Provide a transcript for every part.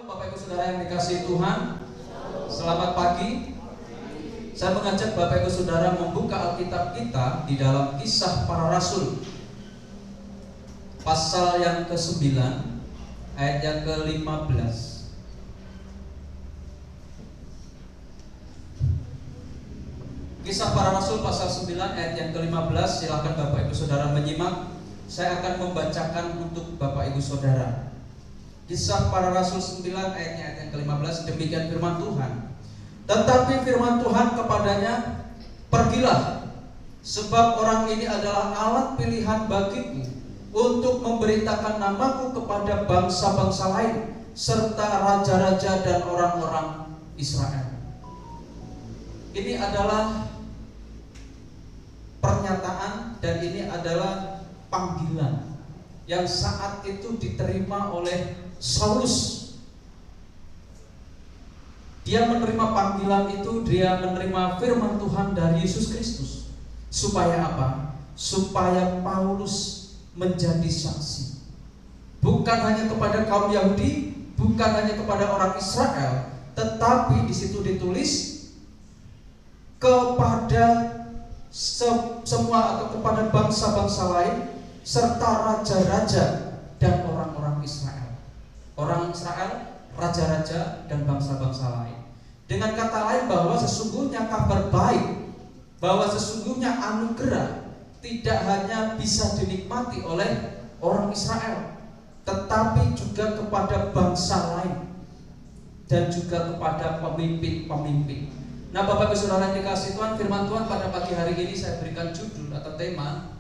Shalom Bapak Ibu Saudara yang dikasihi Tuhan. Selamat pagi. Saya mengajak Bapak Ibu Saudara membuka Alkitab kita di dalam Kisah Para Rasul, pasal yang ke-9 ayat yang ke-15. Kisah Para Rasul pasal 9 ayat yang ke-15. Silakan Bapak Ibu Saudara menyimak. Saya akan membacakan untuk Bapak Ibu Saudara. Kisah Para Rasul 9 ayat yang ke-15. Demikian firman Tuhan. Tetapi firman Tuhan kepadanya, pergilah, sebab orang ini adalah alat pilihan bagiku untuk memberitakan namaku kepada bangsa-bangsa lain, serta raja-raja dan orang-orang Israel. Ini adalah pernyataan dan ini adalah panggilan yang saat itu diterima oleh Saulus. Dia menerima panggilan itu, dia menerima firman Tuhan dari Yesus Kristus. Supaya apa? Supaya Paulus menjadi saksi. Bukan hanya kepada kaum Yahudi, bukan hanya kepada orang Israel, tetapi di situ ditulis kepada semua atau kepada bangsa-bangsa lain serta raja-raja dan orang-orang Israel. Orang Israel, raja-raja dan bangsa-bangsa lain. Dengan kata lain bahwa sesungguhnya kabar baik, bahwa sesungguhnya anugerah tidak hanya bisa dinikmati oleh orang Israel, tetapi juga kepada bangsa lain dan juga kepada pemimpin-pemimpin. Nah, Bapak Ibu Saudara yang dikasihi Tuhan, firman Tuhan pada pagi hari ini saya berikan judul atau tema,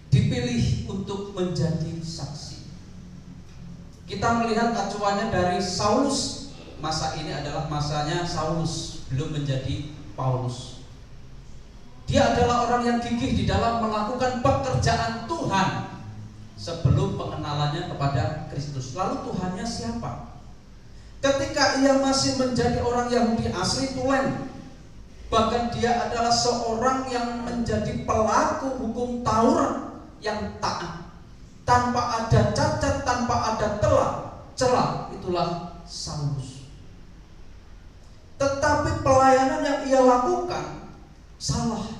dipilih untuk menjadi saksi. Kita melihat acuannya dari Saulus. Masa ini adalah masanya Saulus, belum menjadi Paulus. Dia adalah orang yang gigih di dalam melakukan pekerjaan Tuhan sebelum pengenalannya kepada Kristus. Lalu Tuhannya siapa? Ketika ia masih menjadi orang Yahudi asli tulen, bahkan dia adalah seorang yang menjadi pelaku hukum Taurat yang taat, tanpa ada cacat, tanpa ada celah, itulah Saulus. Tetapi pelayanan yang ia lakukan salah.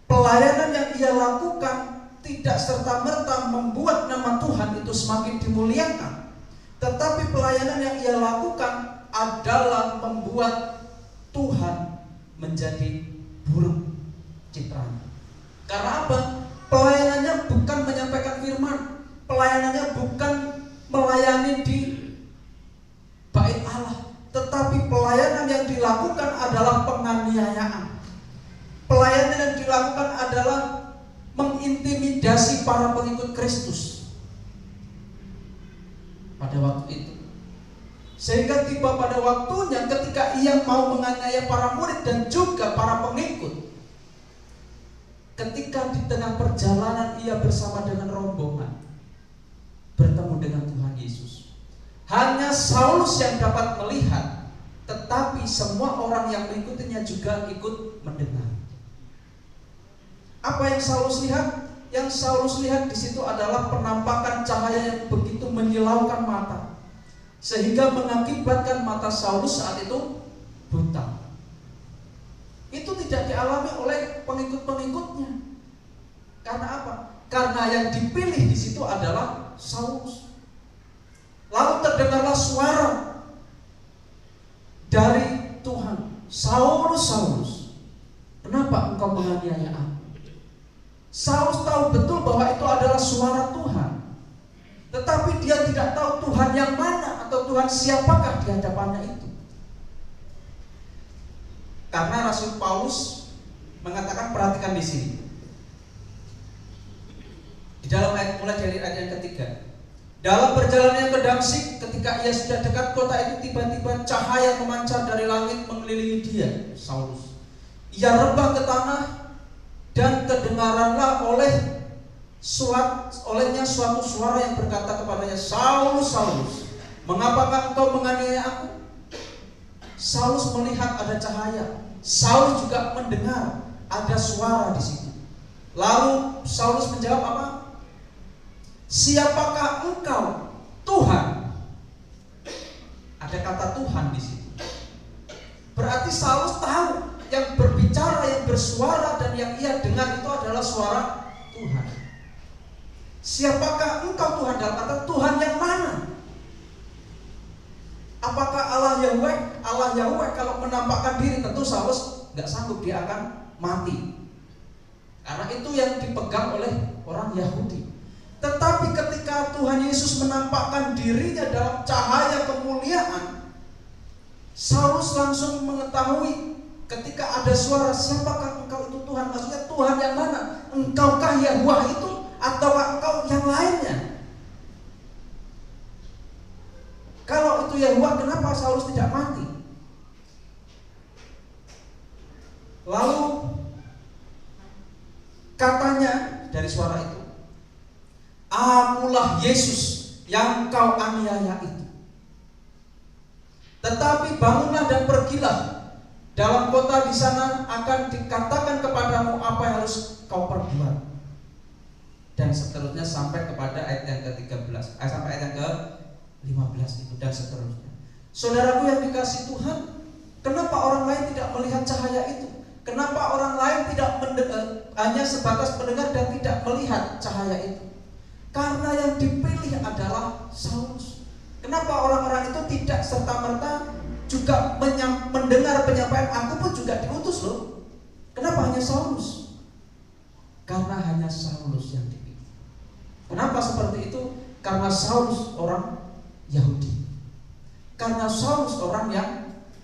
Pelayanan yang ia lakukan tidak serta-merta membuat nama Tuhan itu semakin dimuliakan, tetapi pelayanan yang ia lakukan adalah membuat Tuhan menjadi buruk citranya. Karena apa? Pelayanannya bukan menyampaikan firman, pelayanannya bukan melayani di bait Allah, tetapi pelayanan yang dilakukan adalah penganiayaan. Pelayanan yang dilakukan adalah mengintimidasi para pengikut Kristus pada waktu itu. Sehingga tiba pada waktunya ketika ia mau menganiaya para murid dan juga para pengikut. Ketika di tengah perjalanan ia bersama dengan rombongan bertemu dengan Tuhan Yesus. Hanya Saulus yang dapat melihat, tetapi semua orang yang mengikutinya juga ikut mendengar. Apa yang Saulus lihat? Yang Saulus lihat di situ adalah penampakan cahaya yang begitu menyilaukan mata, sehingga mengakibatkan mata Saulus saat itu buta. Itu tidak dialami oleh pengikut-pengikutnya. Karena apa? Karena yang dipilih di situ adalah Saulus. Lalu terdengarlah suara dari Tuhan, Saulus, Saulus, kenapa engkau menganiaya aku? Saulus tahu betul bahwa itu adalah suara Tuhan, tetapi dia tidak tahu Tuhan yang mana atau Tuhan siapakah di hadapannya itu. Karena Rasul Paulus mengatakan, perhatikan di sini, di dalam ayat mulai dari ayat yang ketiga. Dalam perjalanannya ke Damsyik, ketika ia sudah dekat kota itu, tiba-tiba cahaya memancar dari langit mengelilingi dia, Saulus. Ia rebah ke tanah dan kedengaranlah olehnya suatu suara yang berkata kepadanya, Saulus, Saulus, mengapakah engkau menganiaya aku? Saulus melihat ada cahaya. Saulus juga mendengar ada suara di situ. Lalu Saulus menjawab apa? Siapakah engkau, Tuhan? Tuhan di situ. Berarti Saulus tahu yang berbicara, yang bersuara dan yang ia dengar itu adalah suara Tuhan. Siapakah engkau Tuhan? Dalam kata Tuhan yang mana? Apakah Allah Yahweh? Allah Yahweh kalau menampakkan diri tentu Saulus nggak sanggup, dia akan mati. Karena itu yang dipegang oleh orang Yahudi. Tetapi ketika Tuhan Yesus menampakkan dirinya dalam cahaya kemuliaan, Saulus langsung mengetahui ketika ada suara, siapakah engkau itu Tuhan? Maksudnya Tuhan yang mana? Engkaukah Yahweh itu atau engkau yang lainnya? Kalau itu Yahweh, kenapa Saulus tidak mati? Lalu katanya dari suara itu, akulah Yesus yang kau aniaya itu. Tetapi bangunlah dan pergilah, dalam kota di sana akan dikatakan kepadamu apa yang harus kau perbuat. Dan seterusnya sampai kepada ayat yang ke-13, sampai ayat yang ke-15 itu dan seterusnya. Saudaraku yang dikasihi Tuhan, kenapa orang lain tidak melihat cahaya itu? Kenapa orang lain tidak hanya sebatas mendengar dan tidak melihat cahaya itu? Karena yang dipilih adalah Saulus. Kenapa orang-orang itu tidak serta-merta juga mendengar penyampaian, aku pun juga diutus loh? Kenapa hanya Saulus? Karena hanya Saulus yang dipilih. Kenapa seperti itu? Karena Saulus orang Yahudi. Karena Saulus orang yang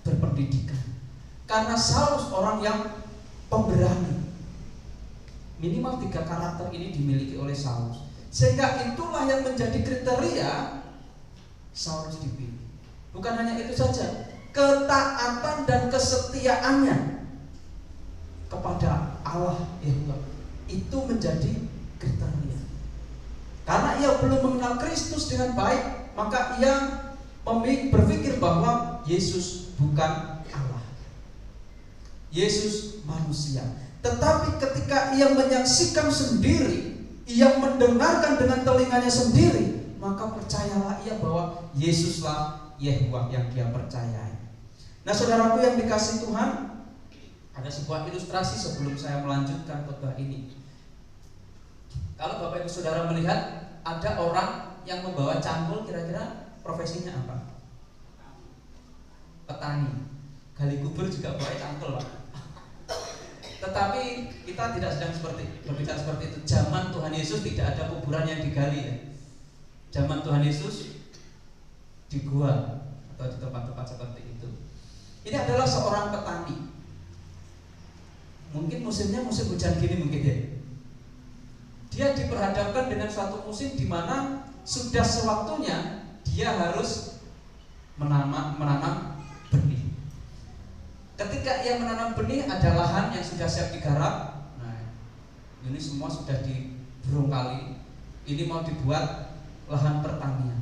berpendidikan. Karena Saulus orang yang pemberani. Minimal 3 karakter ini dimiliki oleh Saulus. Sehingga itulah yang menjadi kriteria Saulus dipilih. Bukan hanya itu saja, ketaatan dan kesetiaannya kepada Allah Yahweh itu menjadi kriteria. Karena ia belum mengenal Kristus dengan baik, maka ia berpikir bahwa Yesus bukan Allah, Yesus manusia. Tetapi ketika ia menyaksikan sendiri, ia mendengarkan dengan telinganya sendiri, maka percayalah ia bahwa Yesuslah Yahweh yang dia percayai. Nah, saudaraku yang dikasihi Tuhan, ada sebuah ilustrasi sebelum saya melanjutkan khotbah ini. Kalau Bapak Ibu Saudara melihat ada orang yang membawa cangkul, kira-kira profesinya apa? Petani. Gali kubur juga bawa cangkul, Pak. Tetapi kita tidak sedang berbicara seperti itu. Zaman Tuhan Yesus tidak ada kuburan yang digali ya. Zaman Tuhan Yesus di gua atau di tempat-tempat seperti itu. Ini adalah seorang petani. Mungkin musimnya musim hujan gini mungkin ya. Dia diperhadapkan dengan suatu musim di mana sudah sewaktunya dia harus menanam benih. Ketika ia menanam benih, ada lahan yang sudah siap digarap. Nah, ini semua sudah diberongkali. Ini mau dibuat lahan pertanian.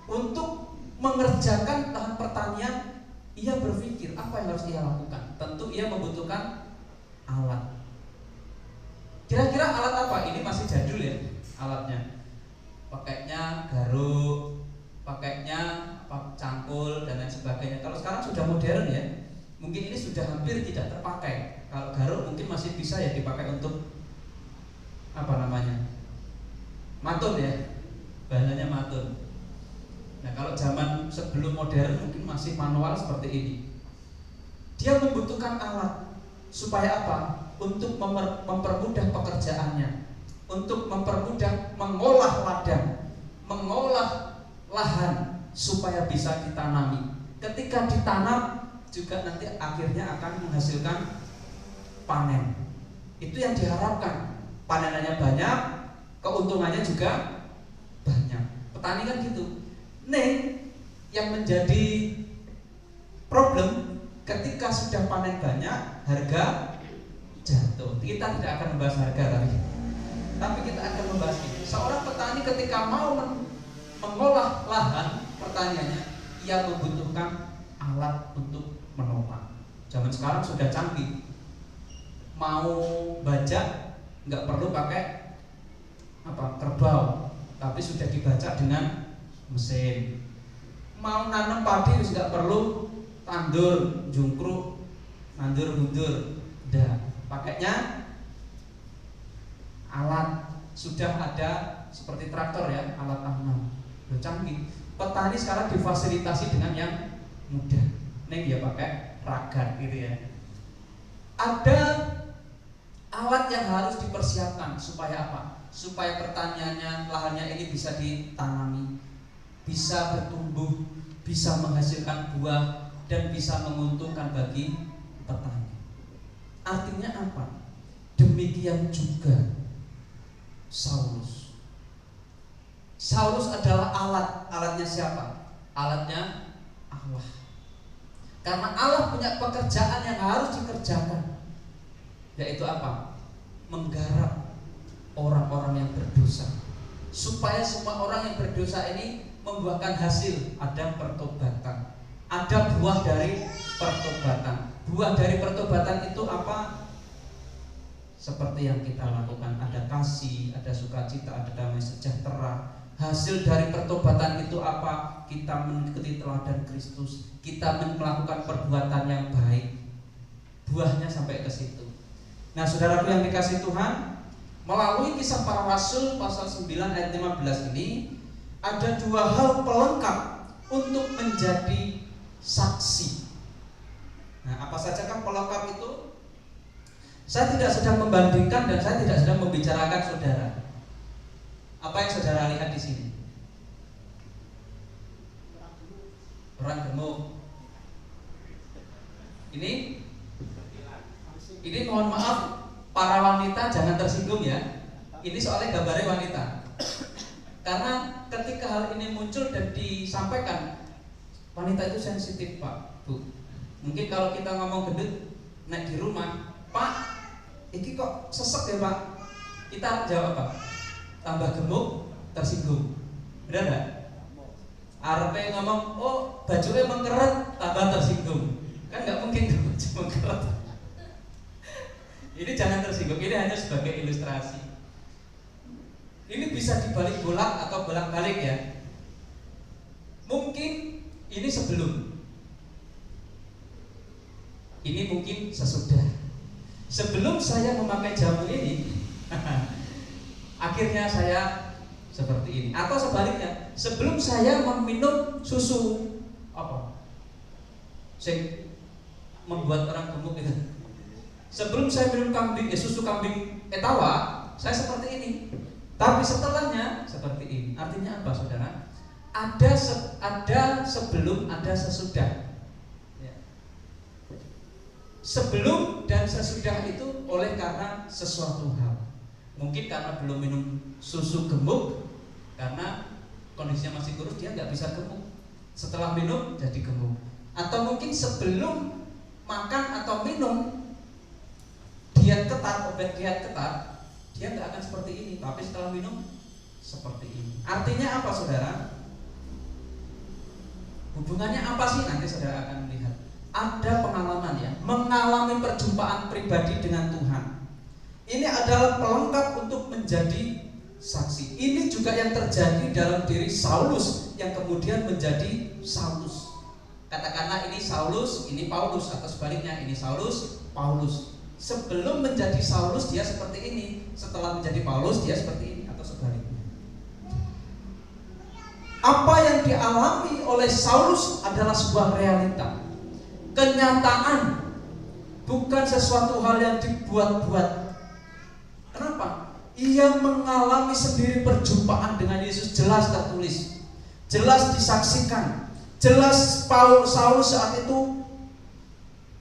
Untuk mengerjakan lahan pertanian, ia berpikir apa yang harus ia lakukan. Tentu ia membutuhkan alat. Kira-kira alat apa? Ini masih jadul ya alatnya. Pakainya garuk, pakainya cangkul dan lain sebagainya. Kalau sekarang sudah modern ya, mungkin ini sudah hampir tidak terpakai. Kalau garuk mungkin masih bisa ya dipakai untuk apa namanya? Matun ya, bahasanya matun. Nah, kalau zaman sebelum modern mungkin masih manual seperti ini. Dia membutuhkan alat supaya apa? Untuk mempermudah pekerjaannya, untuk mempermudah mengolah ladang, mengolah lahan supaya bisa ditanami. Ketika ditanam juga nanti akhirnya akan menghasilkan panen. Itu yang diharapkan. Panenannya banyak, keuntungannya juga banyak. Petani kan gitu. Nih yang menjadi problem ketika sudah panen banyak, harga jatuh. Kita tidak akan membahas harga tapi kita akan membahas ini. Seorang petani ketika mau mengolah lahan pertaniannya, ia membutuhkan alat untuk menopang. Zaman sekarang sudah canggih. Mau bajak nggak perlu pakai kerbau, tapi sudah dibajak dengan mesin. mau nanam padi wis nggak perlu tandur, jungkruk, nandur mundur, udah pakainya alat, sudah ada seperti traktor ya, alat tanam, udah canggih. Petani sekarang difasilitasi dengan yang mudah, neng dia pakai ragat gitu ya. Ada alat yang harus dipersiapkan supaya apa? Supaya pertaniannya, lahannya ini bisa ditanami, bisa bertumbuh, bisa menghasilkan buah, dan bisa menguntungkan bagi petani. Artinya apa? Demikian juga Saulus. Saulus adalah alatnya siapa? Alatnya Allah. Karena Allah punya pekerjaan yang harus dikerjakan, yaitu apa? Menggarap orang-orang yang berdosa, supaya semua orang yang berdosa ini membuahkan hasil. Ada pertobatan, ada buah dari pertobatan. Buah dari pertobatan itu apa? Seperti yang kita lakukan, ada kasih, ada sukacita, ada damai sejahtera. Hasil dari pertobatan itu apa? Kita mengikuti teladan Kristus, kita melakukan perbuatan yang baik. Buahnya sampai ke situ. Nah, saudaraku yang dikasihi Tuhan, melalui Kisah Para Rasul pasal 9 ayat 15 ini ada dua hal pelengkap untuk menjadi saksi. Nah, apa sajakah pelengkap itu? Saya tidak sedang membandingkan dan saya tidak sedang membicarakan saudara. Apa yang saudara lihat di sini? Orang gemuk. Ini mohon maaf, para wanita jangan tersinggung ya. Ini soalnya gambarnya wanita. Karena ketika hal ini muncul dan disampaikan, wanita itu sensitif, Pak, Bu. Mungkin kalau kita ngomong gendut naik di rumah, Pak, ini kok sesek ya Pak? Kita jawab apa? Tambah gemuk, tersinggung. Benar enggak? Arpe ngomong, oh bajunya mengkeret, tambah tersinggung. Kan nggak mungkin tuh baju mengkeret. Ini jangan tersinggung, ini hanya sebagai ilustrasi. Ini bisa dibalik bolak atau bolak-balik ya. Mungkin ini sebelum, ini mungkin sesudah. Sebelum saya memakai jamu ini, akhirnya saya seperti ini. Atau sebaliknya, sebelum saya meminum susu apa? Sing membuat orang gemuk itu. Sebelum saya minum susu kambing etawa, saya seperti ini. Tapi setelahnya seperti ini. Artinya apa, saudara? Ada sebelum, ada sesudah. Ya. Sebelum dan sesudah itu oleh karena sesuatu hal. Mungkin karena belum minum susu gemuk, karena kondisinya masih kurus, dia nggak bisa gemuk. Setelah minum jadi gemuk. Atau mungkin sebelum makan atau minum diet ketat, obat diet ketat, dia nggak akan seperti ini. Tapi setelah minum seperti ini. Artinya apa, saudara? Hubungannya apa sih? Nanti saudara akan melihat. Ada pengalaman ya, mengalami perjumpaan pribadi dengan Tuhan. Ini adalah pelengkap untuk menjadi saksi. Ini juga yang terjadi dalam diri Saulus yang kemudian menjadi Saulus. Katakanlah ini Saulus, ini Paulus, atau sebaliknya ini Saulus, Paulus. Sebelum menjadi Saulus dia seperti ini, setelah menjadi Paulus dia seperti ini, atau sebaliknya. Apa yang dialami oleh Saulus adalah sebuah realita, kenyataan, bukan sesuatu hal yang dibuat-buat. Kenapa? Ia mengalami sendiri perjumpaan dengan Yesus, jelas tertulis, jelas disaksikan, jelas Saulus saat itu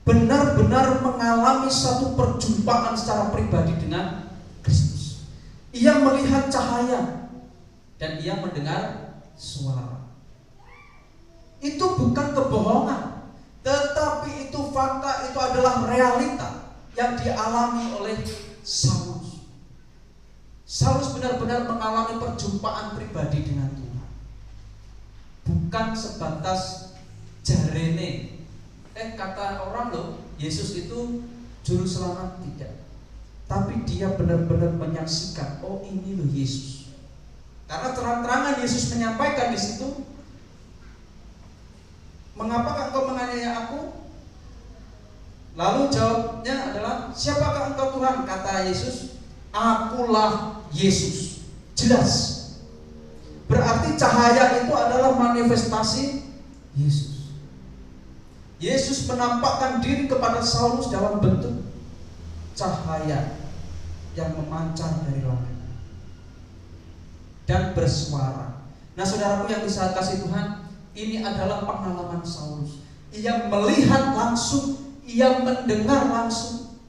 benar-benar mengalami satu perjumpaan secara pribadi dengan Kristus. Ia melihat cahaya dan ia mendengar suara. Itu bukan kebohongan, tetapi itu fakta, itu adalah realita yang dialami oleh Saulus. Saulus benar-benar mengalami perjumpaan pribadi dengan Tuhan. Bukan sebatas jarene. Kata orang loh, Yesus itu juru selamat, tidak. Tapi dia benar-benar menyaksikan, oh ini loh Yesus. Karena terang-terangan Yesus menyampaikan di situ, Mengapakah engkau menganiaya aku? Lalu jawabnya adalah, siapakah engkau Tuhan? Kata Yesus, akulah Yesus. Jelas. Berarti cahaya itu adalah manifestasi Yesus. Yesus menampakkan diri kepada Saulus dalam bentuk cahaya yang memancar dari langit dan bersuara. Nah, saudaraku yang disakasihi Tuhan, ini adalah pengalaman Saulus. Ia melihat langsung, ia mendengar langsung,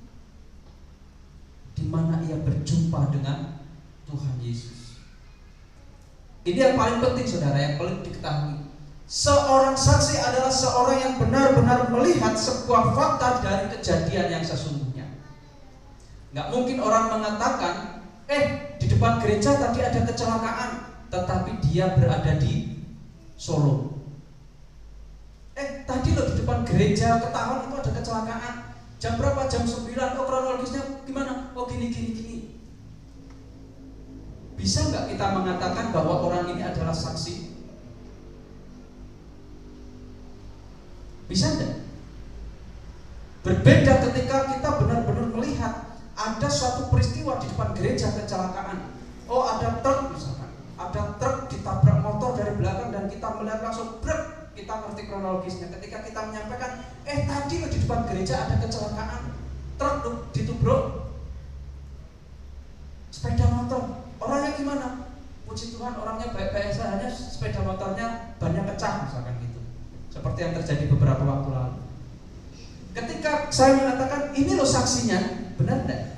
di mana ia berjumpa dengan Tuhan Yesus. Ini yang paling penting, saudara, yang paling diketahui. Seorang saksi adalah seorang yang benar-benar melihat sebuah fakta dari kejadian yang sesungguhnya. Nggak mungkin orang mengatakan, di depan gereja tadi ada kecelakaan, tetapi dia berada di Solo. Tadi loh di depan gereja ketahuan itu ada kecelakaan. Jam berapa? Jam 9. Oh, kronologisnya gimana? Oh, gini. Bisa nggak kita mengatakan bahwa orang ini adalah saksi? Bisa nggak? Berbeda ketika kita benar-benar melihat ada suatu peristiwa di depan gereja kecelakaan. Oh, ada truk misalkan, ada truk ditabrak motor dari belakang dan kita melihat langsung brek. Kita ngerti kronologisnya. Ketika kita menyampaikan, tadi di depan gereja ada kecelakaan, truk ditubruk sepeda motor. Orangnya gimana? Puji Tuhan, orangnya baik-baik saja, hanya sepeda motornya bannya pecah misalkan gitu. Seperti yang terjadi beberapa waktu lalu. Ketika saya mengatakan ini loh saksinya, benar tidak?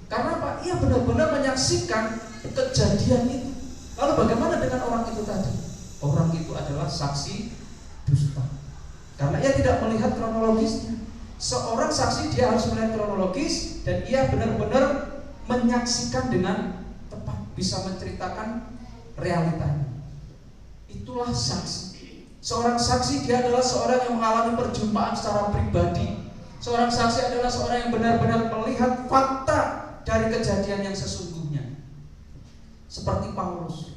Karena apa? Ia benar-benar menyaksikan kejadian itu. Lalu bagaimana dengan orang itu tadi? Orang itu adalah saksi dusta, karena ia tidak melihat kronologisnya. Seorang saksi dia harus melihat kronologis dan ia benar-benar menyaksikan dengan tepat, bisa menceritakan realitanya. Itulah saksi. Seorang saksi dia adalah seorang yang mengalami perjumpaan secara pribadi. Seorang saksi adalah seorang yang benar-benar melihat fakta dari kejadian yang sesungguhnya. Seperti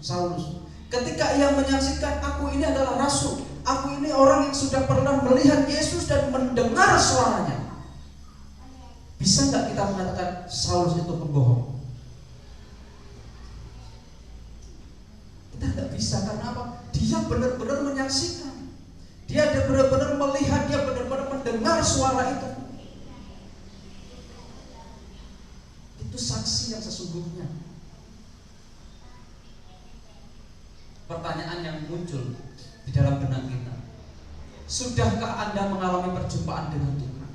Saulus. Ketika ia menyaksikan, aku ini adalah rasul, aku ini orang yang sudah pernah melihat Yesus dan mendengar suaranya. Bisa nggak kita mengatakan Saulus itu pembohong? Kita nggak bisa, karena apa? Dia benar-benar menyaksikan, dia benar-benar melihat, dia benar-benar mendengar suara itu. Itu saksi yang sesungguhnya. Pertanyaan yang muncul di dalam benak kita, sudahkah Anda mengalami perjumpaan dengan Tuhan?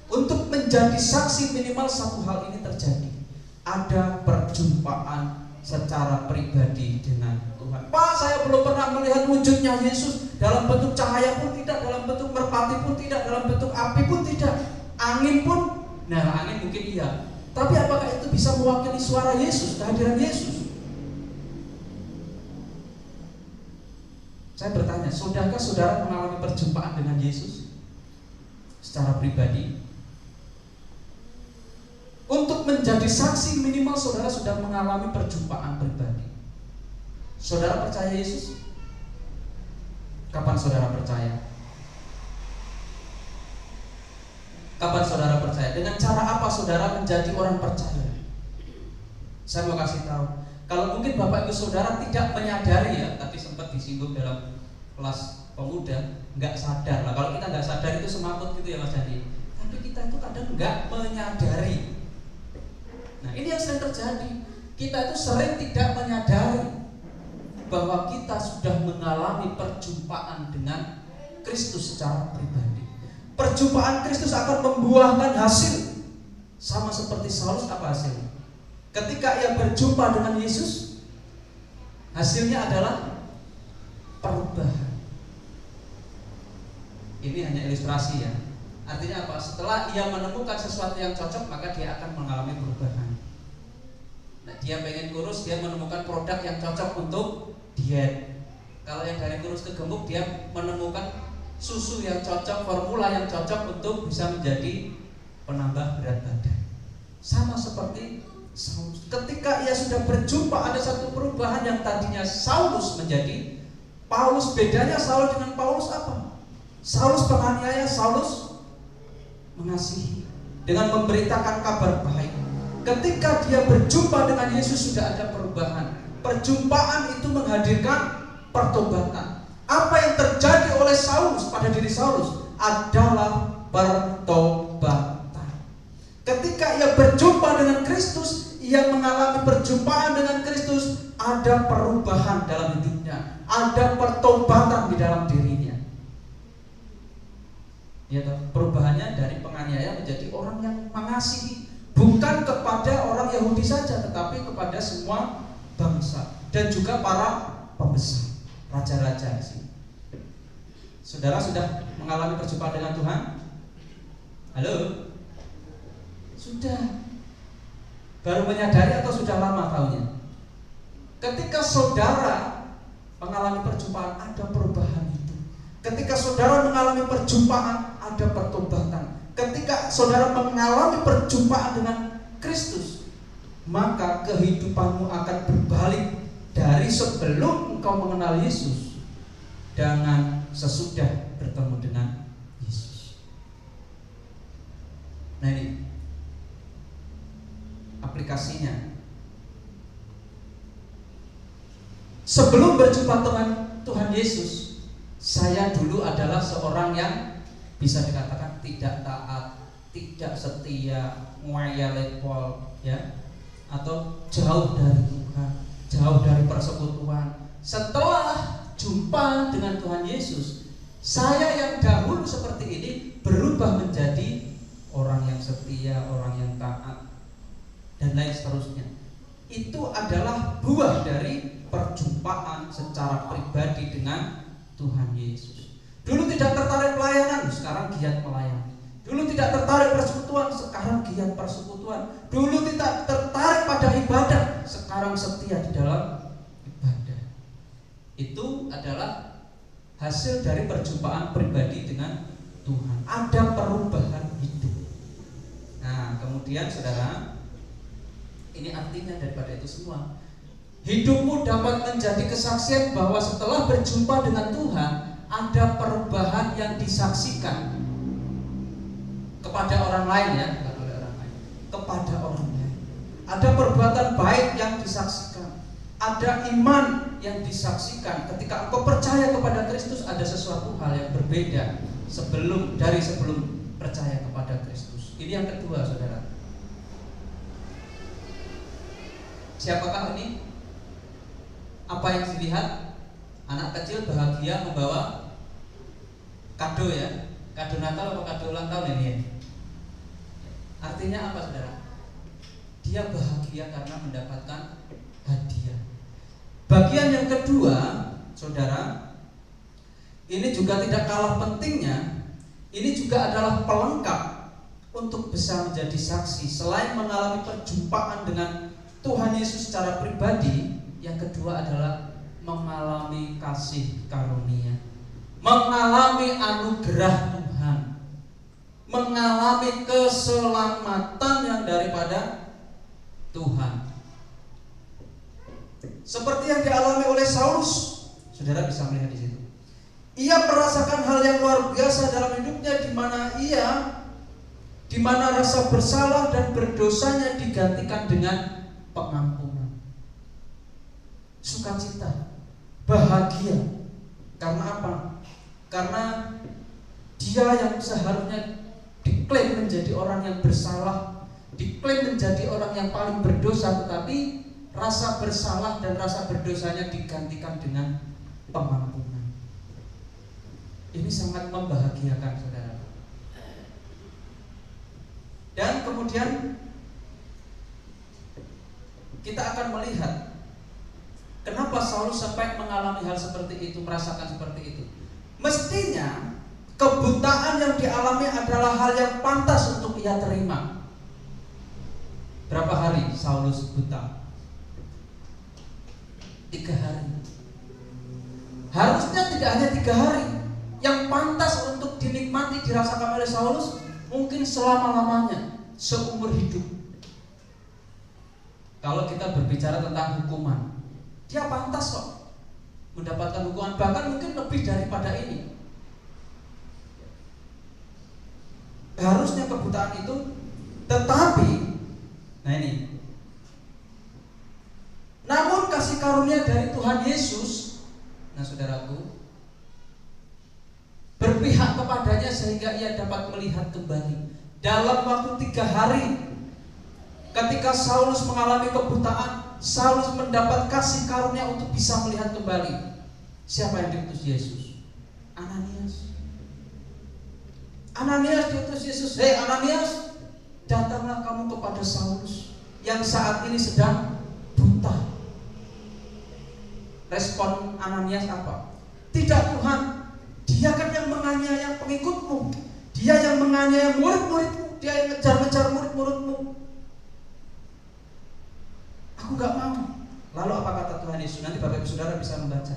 Untuk menjadi saksi minimal satu hal ini terjadi, ada perjumpaan secara pribadi dengan Tuhan. Pak, saya belum pernah melihat wujudnya Yesus dalam bentuk cahaya pun tidak, dalam bentuk merpati pun tidak, dalam bentuk api pun tidak, angin pun, angin mungkin iya, tapi apakah itu bisa mewakili suara Yesus, kehadiran Yesus? Saya bertanya, sudahkah saudara mengalami perjumpaan dengan Yesus secara pribadi? Untuk menjadi saksi minimal saudara sudah mengalami perjumpaan pribadi. Saudara percaya Yesus? Kapan saudara percaya? Kapan saudara percaya? Dengan cara apa saudara menjadi orang percaya? Saya mau kasih tahu. Kalau mungkin Bapak Ibu Saudara tidak menyadari ya, tadi sempat disinggung dalam kelas pemuda, nggak sadar lah. Kalau kita nggak sadar itu semaput gitu ya Mas Dandi. Tapi kita itu kadang nggak menyadari. Nah, ini yang sering terjadi. Kita itu sering tidak menyadari bahwa kita sudah mengalami perjumpaan dengan Kristus secara pribadi. Perjumpaan Kristus akan membuahkan hasil. Sama seperti Saulus, apa hasilnya? Ketika ia berjumpa dengan Yesus, hasilnya adalah perubahan. Ini hanya ilustrasi ya. Artinya apa? Setelah ia menemukan sesuatu yang cocok, maka dia akan mengalami perubahan. Nah, dia pengen kurus, dia menemukan produk yang cocok untuk diet. Kalau yang dari kurus ke gemuk, dia menemukan susu yang cocok, formula yang cocok untuk bisa menjadi penambah berat badan. Sama seperti Saulus. Ketika ia sudah berjumpa, ada satu perubahan yang tadinya Saulus menjadi Paulus, bedanya Saulus dengan Paulus apa? Saulus penganiaya, Saulus mengasihi dengan memberitakan kabar baik. Ketika dia berjumpa dengan Yesus sudah ada perubahan. Perjumpaan itu menghadirkan pertobatan. Apa yang terjadi oleh Saulus pada diri Saulus adalah pertobatan. Ketika ia berjumpa dengan Kristus, ia mengalami perjumpaan dengan Kristus, ada perubahan dalam hidupnya, ada pertobatan di dalam dirinya. Ya, perubahannya dari penganiaya menjadi orang yang mengasihi, bukan kepada orang Yahudi saja, tetapi kepada semua bangsa dan juga para pembesar, raja-raja di sini. Saudara sudah mengalami perjumpaan dengan Tuhan? Halo? Sudah. Baru menyadari atau sudah lama tahunya? Ketika saudara mengalami perjumpaan, ada perubahan itu. Ketika saudara mengalami perjumpaan, ada pertobatan. Ketika saudara mengalami perjumpaan dengan Kristus, maka kehidupanmu akan berbalik dari sebelum engkau mengenal Yesus dengan sesudah bertemu dengan Yesus. Nah, ini aplikasinya. Sebelum berjumpa dengan Tuhan Yesus, saya dulu adalah seorang yang bisa dikatakan tidak taat, tidak setia, ngoyalepol, ya, atau jauh dari Tuhan, jauh dari persekutuan. Setelah jumpa dengan Tuhan Yesus, saya yang dahulu seperti ini berubah menjadi orang yang setia, orang yang taat, dan lain seterusnya. Itu adalah buah dari perjumpaan secara pribadi dengan Tuhan Yesus. Dulu tidak tertarik pelayanan, sekarang giat melayani. Dulu tidak tertarik persekutuan, sekarang giat persekutuan. Dulu tidak tertarik pada ibadah, sekarang setia di dalam ibadah. Itu adalah hasil dari perjumpaan pribadi dengan Tuhan. Ada perubahan hidup. Nah, kemudian saudara, ini artinya daripada itu semua, hidupmu dapat menjadi kesaksian bahwa setelah berjumpa dengan Tuhan, ada perubahan yang disaksikan kepada orang lain, ya, bukan oleh orang lain, kepada orang lain. Ada perbuatan baik yang disaksikan, ada iman yang disaksikan. Ketika engkau percaya kepada Kristus, ada sesuatu hal yang berbeda sebelum percaya kepada Kristus. Ini yang kedua, saudara. Siapakah ini? Apa yang dilihat? Anak kecil bahagia membawa kado, ya, kado Natal atau kado ulang tahun ini, ya. Artinya apa, saudara? Dia bahagia karena mendapatkan hadiah. Bagian yang kedua, saudara, ini juga tidak kalah pentingnya. Ini juga adalah pelengkap untuk bisa menjadi saksi. Selain mengalami perjumpaan dengan Tuhan Yesus secara pribadi, yang kedua adalah mengalami kasih karunia, mengalami anugerah Tuhan, mengalami keselamatan yang daripada Tuhan. Seperti yang dialami oleh Saulus, saudara bisa melihat di situ. Ia merasakan hal yang luar biasa dalam hidupnya, di mana rasa bersalah dan berdosanya digantikan dengan pengampunan, sukacita, bahagia. Karena apa? Karena dia yang seharusnya diklaim menjadi orang yang bersalah, diklaim menjadi orang yang paling berdosa, tetapi rasa bersalah dan rasa berdosanya digantikan dengan pengampunan. Ini sangat membahagiakan, saudara. Dan kemudian kita akan melihat kenapa Saulus sampai mengalami hal seperti itu, merasakan seperti itu. Mestinya kebutaan yang dialami adalah hal yang pantas untuk ia terima. Berapa hari Saulus buta? 3 hari. Harusnya tidak hanya 3 hari. Yang pantas untuk dinikmati, dirasakan oleh Saulus mungkin selama-lamanya, seumur hidup. Kalau kita berbicara tentang hukuman, dia pantas kok. mendapatkan hukuman, bahkan mungkin lebih daripada ini. Harusnya kebutaan itu, tetapi nah ini, namun kasih karunia dari Tuhan Yesus, nah saudaraku, berpihak kepadanya sehingga ia dapat melihat kembali. Dalam waktu 3 hari, ketika Saulus mengalami kebutaan, Saulus mendapat kasih karunia untuk bisa melihat kembali. Siapa yang diutus Yesus? Ananias. Ananias diutus Yesus. Hei Ananias, datanglah kamu kepada Saulus yang saat ini sedang buta. Respon Ananias apa? Tidak Tuhan, dia kan yang menganiaya pengikutmu, dia yang menganiaya murid-muridmu, dia yang ngejar-ngejar murid-muridmu. Aku gak mau. Lalu apa kata Tuhan Yesus? Nanti Bapak Ibu Saudara bisa membaca.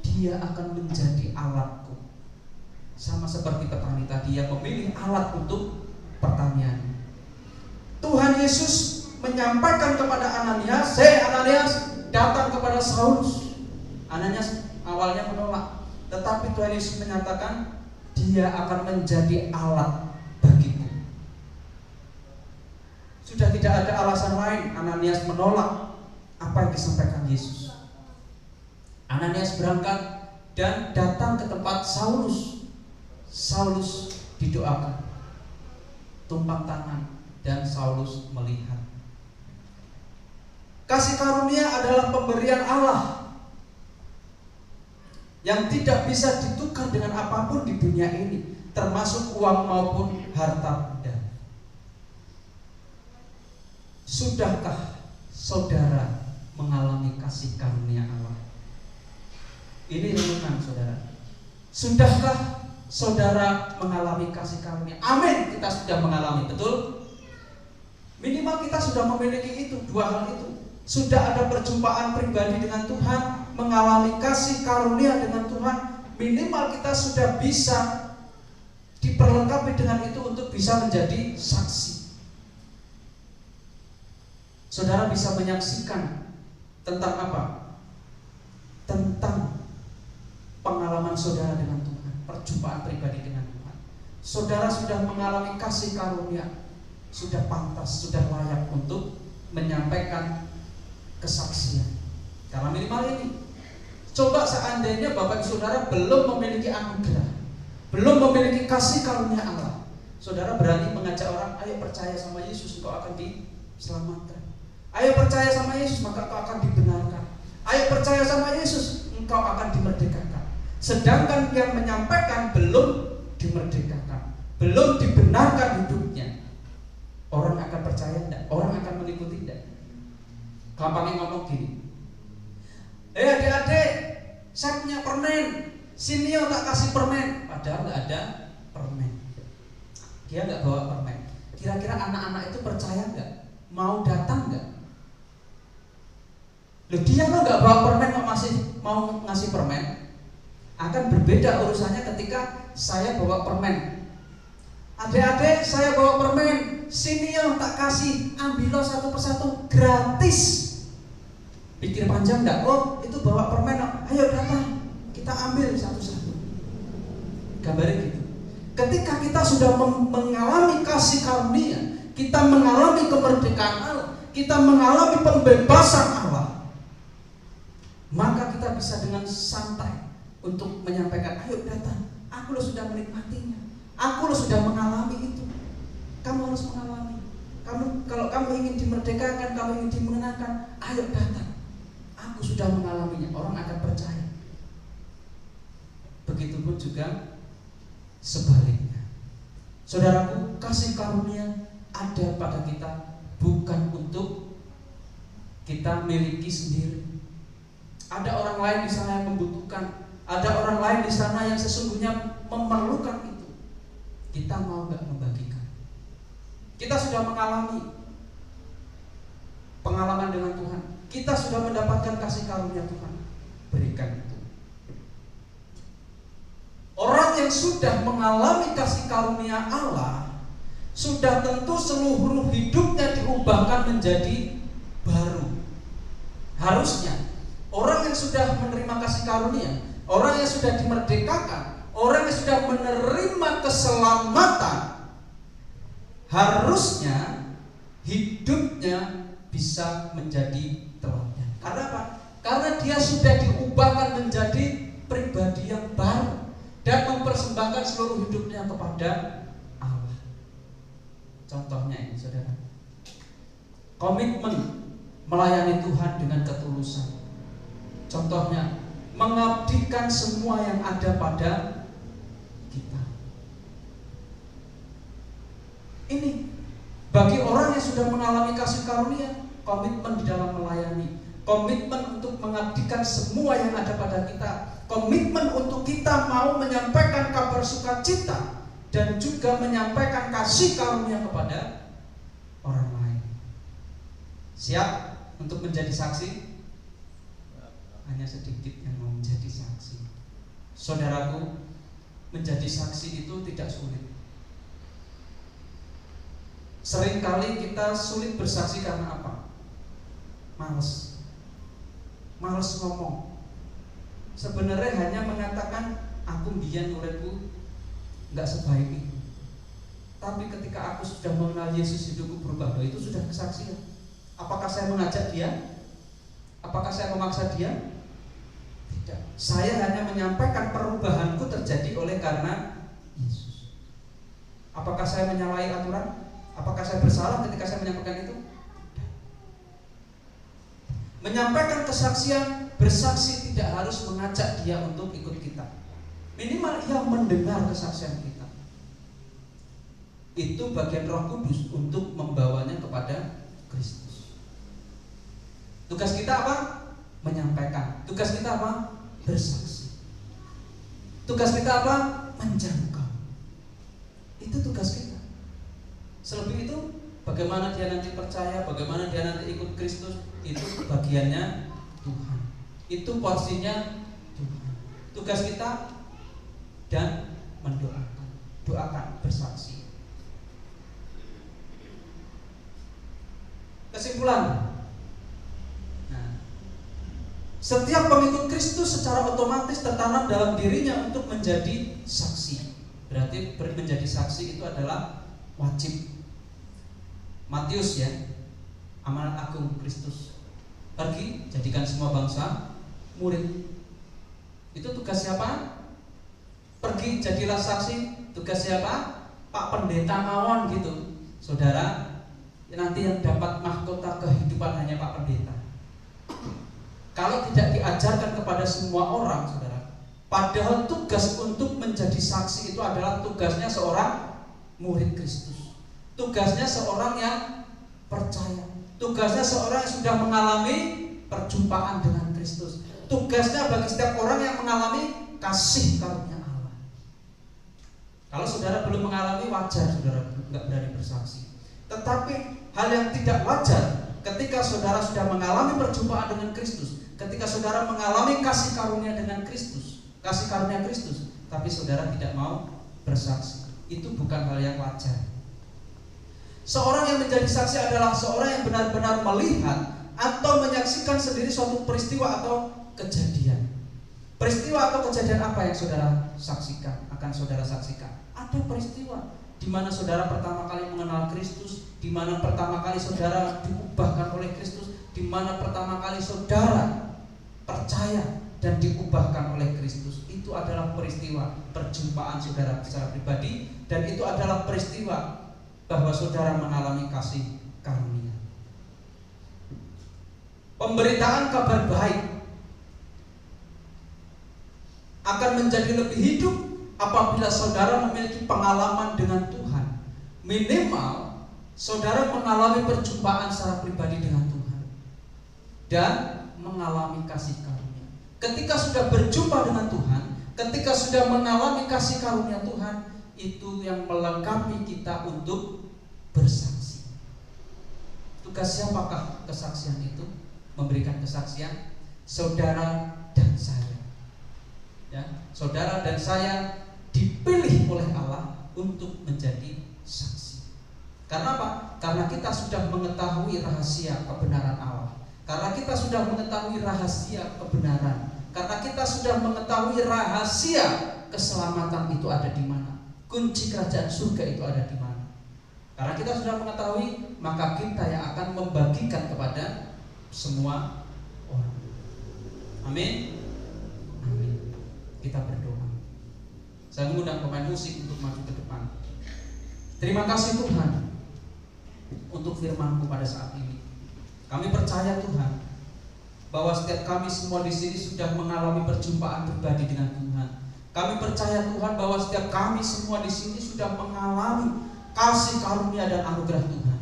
Dia akan menjadi alatku. Sama seperti petani tadi yang memilih alat untuk pertanian. Tuhan Yesus menyampaikan kepada Ananias, hei Ananias, datang kepada Saulus. Ananias awalnya menolak, tetapi Tuhan Yesus menyatakan dia akan menjadi alat bagiku. Sudah tidak ada alasan lain Ananias menolak apa yang disampaikan Yesus. Ananias berangkat dan datang ke tempat Saulus. Saulus didoakan, tumpang tangan, dan Saulus melihat. Kasih karunia adalah pemberian Allah yang tidak bisa ditukar dengan apapun di dunia ini, termasuk uang maupun harta benda. Sudahkah saudara mengalami kasih karunia Allah? Ini renungan saudara. Sudahkah saudara mengalami kasih karunia? Amin, kita sudah mengalami, betul? Minimal kita sudah memiliki itu, 2 hal itu. Sudah ada perjumpaan pribadi dengan Tuhan, mengalami kasih karunia dengan Tuhan. Minimal kita sudah bisa diperlengkapi dengan itu untuk bisa menjadi saksi. Saudara bisa menyaksikan tentang apa? Tentang pengalaman saudara dengan Tuhan, perjumpaan pribadi dengan Tuhan. Saudara sudah mengalami kasih karunia, sudah pantas, sudah layak untuk menyampaikan kesaksian. Karena minimal ini. Coba seandainya Bapak Ibu Saudara belum memiliki anugerah, belum memiliki kasih karunia Allah, saudara berani mengajak orang, ayo percaya sama Yesus, engkau akan diselamatkan. Ayo percaya sama Yesus, maka engkau akan dibenarkan. Ayo percaya sama Yesus, engkau akan dimerdekakan. Sedangkan yang menyampaikan belum dimerdekakan, belum dibenarkan hidupnya, orang akan percaya enggak? Orang akan mengikuti enggak? Gampangnya ngomong gini, adik-adik, saya punya permen, sini tak kasih permen. Padahal nggak ada permen. Dia nggak bawa permen. Kira-kira anak-anak itu percaya nggak? Mau datang nggak? Loh, dia lo nggak bawa permen kok masih mau ngasih permen? Akan berbeda urusannya ketika saya bawa permen. Adik-adik, saya bawa permen, sini tak kasih, ambil lo satu persatu gratis. Pikir panjang enggak? Oh, itu bawa permen, ayo datang, kita ambil satu-satu. Gambarnya gitu. Ketika kita sudah mengalami kasih karunia, kita mengalami kemerdekaan Allah, kita mengalami pembebasan Allah, maka kita bisa dengan santai untuk menyampaikan, ayo datang, aku lo sudah menikmatinya, aku lo sudah mengalami itu. Kamu harus mengalami. Kalau kamu ingin dimerdekakan, kamu ingin dimenangkan, ayo datang. Aku sudah mengalaminya, orang akan percaya. Begitupun juga sebaliknya. Saudaraku, kasih karunia ada pada kita bukan untuk kita miliki sendiri. Ada orang lain di sana yang membutuhkan, ada orang lain di sana yang sesungguhnya memerlukan itu. Kita mau gak membagikan? Kita sudah mengalami pengalaman dengan Tuhan. Kita sudah mendapatkan kasih karunia Tuhan, berikan itu. Orang yang sudah mengalami kasih karunia Allah, sudah tentu seluruh hidupnya diubahkan menjadi baru. Harusnya orang yang yang sudah menerima kasih karunia, orang yang sudah dimerdekakan, orang yang sudah menerima keselamatan, harusnya hidupnya bisa menjadi teladan. Karena apa? Karena dia sudah diubahkan menjadi pribadi yang baru dan mempersembahkan seluruh hidupnya kepada Allah. Contohnya ini, saudara, komitmen melayani Tuhan dengan ketulusan. Contohnya, mengabdikan semua yang ada pada kita. Ini bagi orang yang sudah mengalami kasih karunia, komitmen di dalam melayani, komitmen untuk mengabdikan semua yang ada pada kita, komitmen untuk kita mau menyampaikan kabar sukacita dan juga menyampaikan kasih karunia kepada orang lain. Siap untuk menjadi saksi? Hanya sedikit yang mau menjadi saksi. Saudaraku, menjadi saksi itu tidak sulit. Seringkali kita sulit bersaksi karena apa? Males ngomong. Sebenarnya hanya mengatakan aku biyen uripku enggak sebaik itu. Tapi ketika aku sudah mengenal Yesus, hidupku berubah, itu sudah kesaksian. Apakah saya mengajak dia? Apakah saya memaksa dia? Tidak. Saya hanya menyampaikan perubahanku terjadi oleh karena Yesus. Apakah saya menyalahi aturan? Apakah saya bersalah ketika saya menyampaikan itu? Tidak. Menyampaikan kesaksian, bersaksi tidak harus mengajak dia untuk ikut kita. Minimal ia mendengar kesaksian kita. Itu bagian Roh Kudus untuk membawanya kepada Kristus. Tugas kita apa? Menyampaikan. Tugas kita apa? Bersaksi. Tugas kita apa? Menjangkau. Itu tugas kita. Selebih itu, bagaimana dia nanti percaya, bagaimana dia nanti ikut Kristus, itu bagiannya Tuhan. Itu porsinya Tuhan. Tugas kita dan mendoakan. Doakan, bersaksi. Kesimpulan. Setiap pengikut Kristus secara otomatis tertanam dalam dirinya untuk menjadi saksi. Berarti menjadi saksi itu adalah wajib. Matius ya, amanat agung Kristus. Pergi, jadikan semua bangsa murid. Itu tugas siapa? Pergi, jadilah saksi. Tugas siapa? Pak Pendeta mawon gitu. Saudara, nanti yang dapat mahkota kehidupan hanya Pak Pendeta. Kalau tidak diajarkan kepada semua orang, saudara, padahal tugas untuk menjadi saksi itu adalah tugasnya seorang murid Kristus, tugasnya seorang yang percaya, tugasnya seorang yang sudah mengalami perjumpaan dengan Kristus, tugasnya bagi setiap orang yang mengalami kasih karunia Allah. Kalau saudara belum mengalami, wajar saudara nggak berani bersaksi. Tetapi hal yang tidak wajar ketika saudara sudah mengalami perjumpaan dengan Kristus, ketika saudara mengalami kasih karunia dengan Kristus, kasih karunia Kristus, tapi saudara tidak mau bersaksi, itu bukan hal yang wajar. Seorang yang menjadi saksi adalah seorang yang benar-benar melihat atau menyaksikan sendiri suatu peristiwa atau kejadian. Peristiwa atau kejadian apa yang saudara saksikan, akan saudara saksikan? Ada peristiwa di mana saudara pertama kali mengenal Kristus, di mana pertama kali saudara diubahkan oleh Kristus, di mana pertama kali saudara percaya dan diubahkan oleh Kristus. Itu adalah peristiwa perjumpaan saudara secara pribadi, dan itu adalah peristiwa bahwa saudara mengalami kasih karunia. Pemberitaan kabar baik akan menjadi lebih hidup apabila saudara memiliki pengalaman dengan Tuhan. Minimal saudara mengalami perjumpaan secara pribadi dengan Tuhan dan mengalami kasih karunia. Ketika sudah berjumpa dengan Tuhan, ketika sudah mengalami kasih karunia Tuhan, itu yang melengkapi kita untuk bersaksi. Tugas siapakah kesaksian itu? Memberikan kesaksian saudara dan saya. Ya, saudara dan saya dipilih oleh Allah untuk menjadi saksi. Karena apa? Karena kita sudah mengetahui rahasia kebenaran Allah. Karena kita sudah mengetahui rahasia kebenaran, karena kita sudah mengetahui rahasia keselamatan itu ada di mana, kunci kerajaan surga itu ada di mana. Karena kita sudah mengetahui, maka kita yang akan membagikan kepada semua orang. Amin. Amin. Kita berdoa. Saya mengundang pemain musik untuk maju ke depan. Terima kasih Tuhan untuk firman-Mu pada saat ini. Kami percaya Tuhan bahwa setiap kami semua di sini sudah mengalami perjumpaan pribadi dengan Tuhan. Kami percaya Tuhan bahwa setiap kami semua di sini sudah mengalami kasih karunia dan anugerah Tuhan.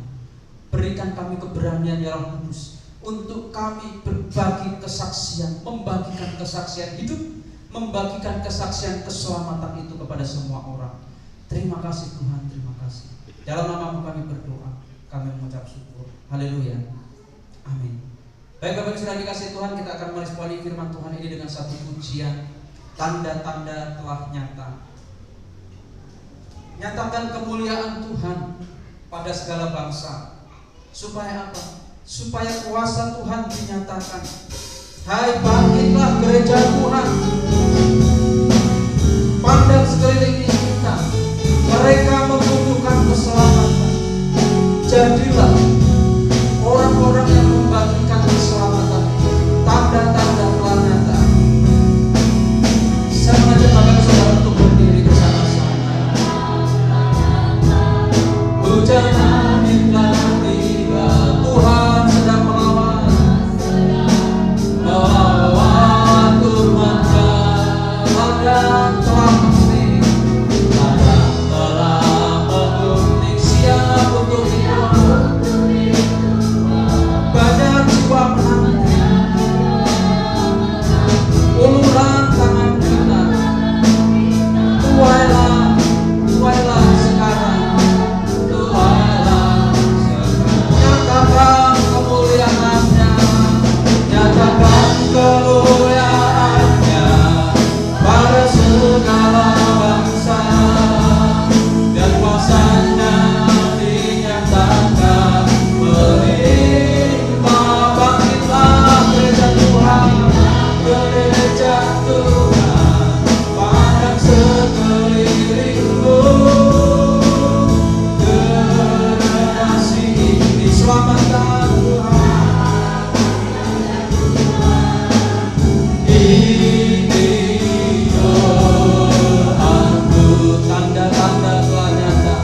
Berikan kami keberanian ya Roh Kudus untuk kami berbagi kesaksian, membagikan kesaksian hidup, membagikan kesaksian keselamatan itu kepada semua orang. Terima kasih Tuhan, terima kasih. Dalam nama-Mu kami berdoa, kami mengucap syukur. Haleluya. Amin. Baik Bapak Ibu sudah dikasih Tuhan, kita akan meresponi firman Tuhan ini dengan satu pujian. Tanda-tanda telah nyata. Nyatakan kemuliaan Tuhan pada segala bangsa. Supaya apa? Supaya kuasa Tuhan dinyatakan. Hai bangkitlah gereja Tuhan. Pandang sekeliling kita, mereka membutuhkan keselamatan. Jadilah orang-orang yang membagikan keselamatan. Tanda-tanda telah nyata. Saya mengajak Bapak Saudara untuk berdiri ke sana-sana. Hujan angin telah tiba, Tuhan sedang melawan turunnya. Ladang telah mengunting, ladang telah mengunting, siap untuk dituang. Banyak jiwa menanti uluran tangan kita. Tuailah, tuailah sekarang, tuailah sekarang. Nyatakan kemuliaan-Nya, nyatakan kemuliaan-Nya pada segala bangsa, dan kuasa-Nya dinyatakan melimpah. Bangkitlah gereja Tuhan, gereja Tuhan, pandang sekelilingmu. Generasi ini selamatkan Tuhan. Ini doaku, tanda-tanda telah nyata.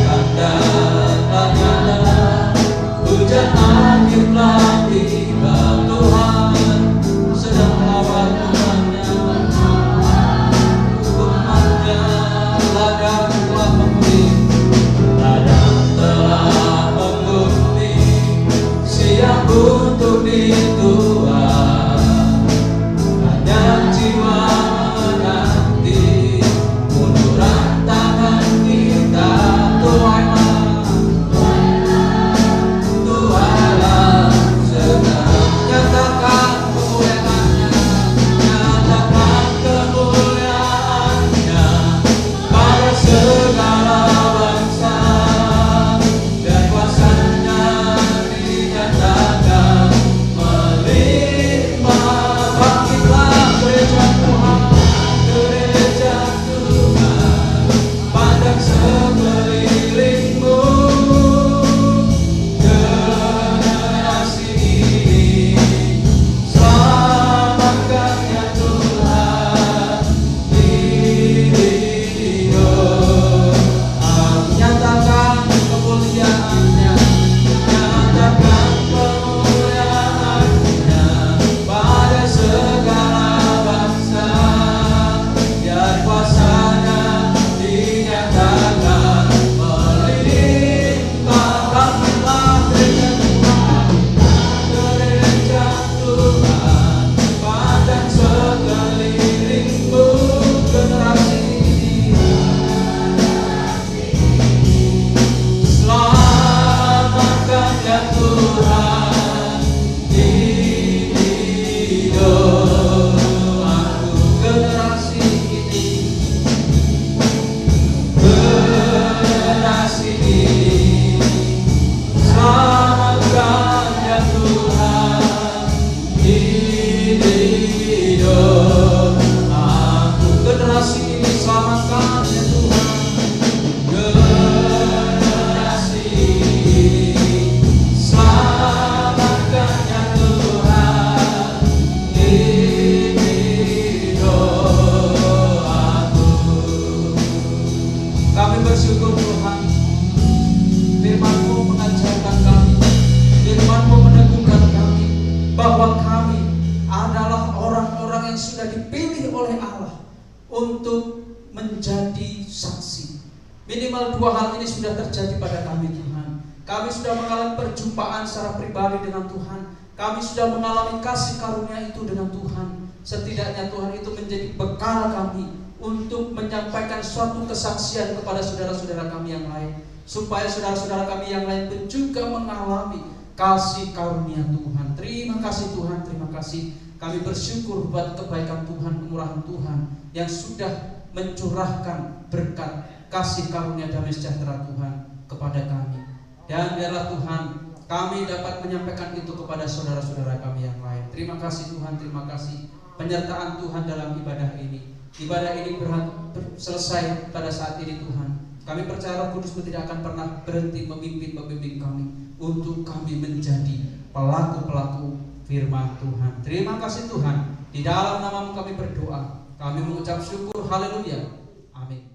Tanda-tanda telah nyata. Hujan angin telah tiba, Tuhan sedang melawan umatnya. Umatnya, ladang telah mengunting, ladang telah mengunting, siap untuk dituang. Banyak jiwa menanti uluran tangan kita. Tuailah sekarang, nyatakan kemuliaan-Nya, nyatakan kemuliaan-Nya pada segala bangsa, dan kuasa-Nya dinyatakan Tuhan, ini hidup aku. Generasi ini selamatkan ya Tuhan, generasi ini selamatkan ya Tuhan, ini doaku. Kami bersyukur Tuhan, firman-Mu mengajarkan kami, firman-Mu meneguhkan kami bahwa kami adalah orang-orang yang sudah dipilih oleh Allah untuk menjadi saksi. Minimal 2 hal ini sudah terjadi pada kami Tuhan. Kami sudah mengalami perjumpaan secara pribadi dengan Tuhan. Kami sudah mengalami kasih karunia itu dengan Tuhan. Setidaknya Tuhan itu menjadi bekal kami untuk menyampaikan suatu kesaksian kepada saudara-saudara kami yang lain, supaya saudara-saudara kami yang lain pun juga mengalami kasih karunia Tuhan. Terima kasih Tuhan, terima kasih. Kami bersyukur buat kebaikan Tuhan, kemurahan Tuhan yang sudah mencurahkan berkat kasih karunia damai sejahtera Tuhan kepada kami. Dan biarlah Tuhan kami dapat menyampaikan itu kepada saudara-saudara kami yang lain. Terima kasih Tuhan, terima kasih penyertaan Tuhan dalam ibadah ini. Ibadah ini selesai pada saat ini Tuhan. Kami percaya Roh Kudus tidak akan pernah berhenti membimbing kami untuk kami menjadi pelaku-pelaku firman Tuhan. Terima kasih Tuhan. Di dalam nama-Mu kami berdoa. Kami mengucap syukur. Haleluya. Amin.